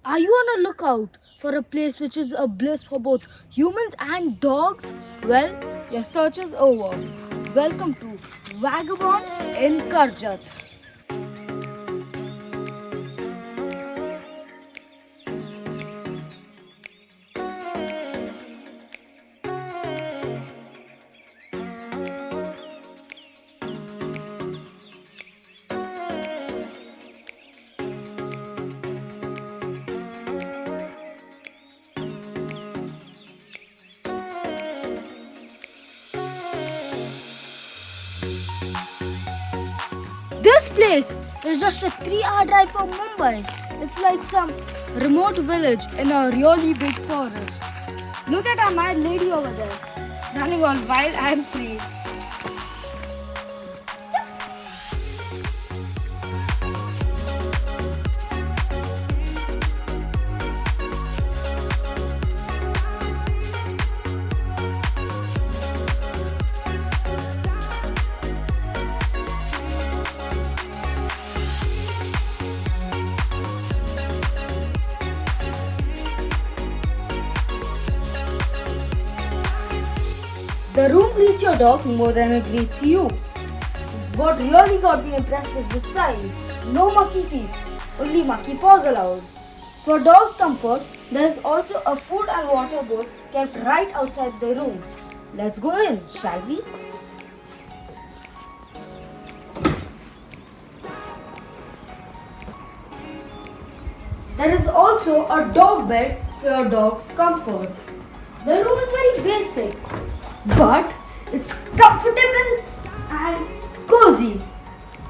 Are you on a lookout for a place which is a bliss for both humans and dogs? Well, your search is over. Welcome to Wag-A-Bond in Karjat. This place is just a 3-hour drive from Mumbai. It's like some remote village in a really big forest. Look at our mad lady over there, running all wild and free. The room greets your dog more than it greets you. What really got me impressed was the sign. No monkey feet, only monkey paws allowed. For dogs' comfort, there is also a food and water bowl kept right outside the room. Let's go in, shall we? There is also a dog bed for your dog's comfort. The room is very basic, but it's comfortable and cozy.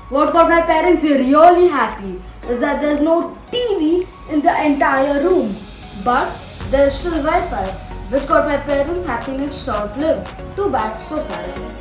What got my parents really happy is that there's no TV in the entire room, but there's still Wi-Fi, which got my parents' happiness short-lived. Too bad, so sad.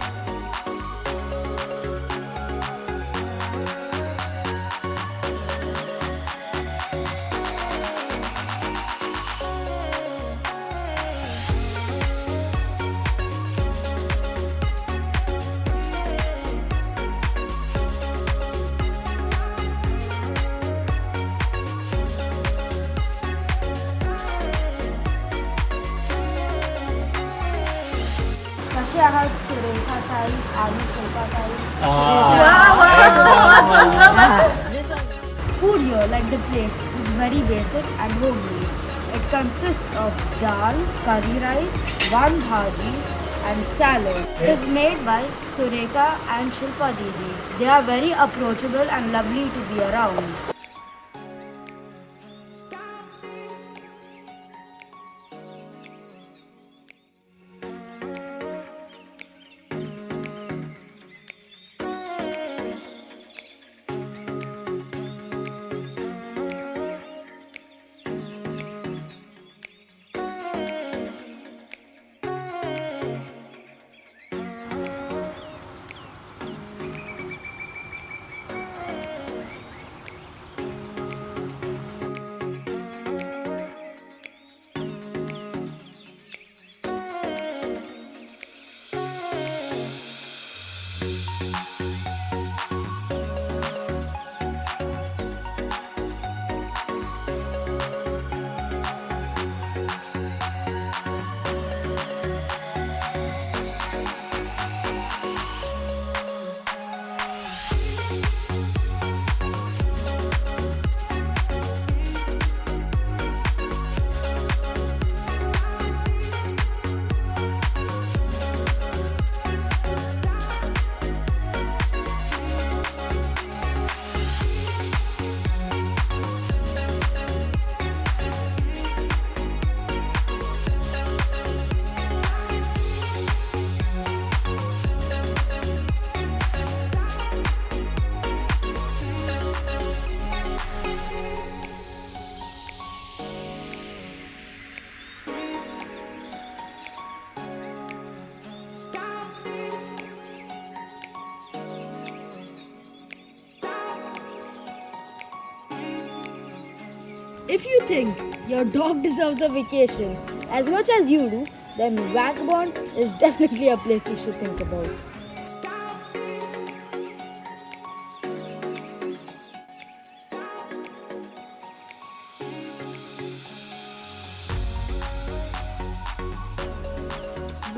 कसे आहात सुरेखा ताई आणि शोभा ताई? Food here, like the place, is very basic and homely. It consists of dal, curry rice, one bhaji and salad. It is made by Sureka and Shilpa Didi. They are very approachable and lovely to be around. If you think your dog deserves a vacation as much as you do, then Wag-A-Bond is definitely a place you should think about.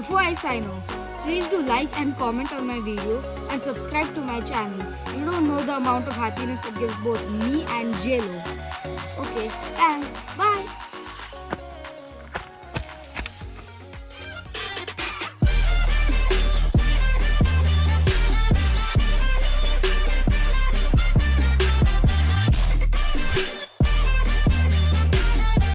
Before I sign off, please do like and comment on my video and subscribe to my channel. You don't know the amount of happiness it gives both me and JLo. Okay, thanks. Bye.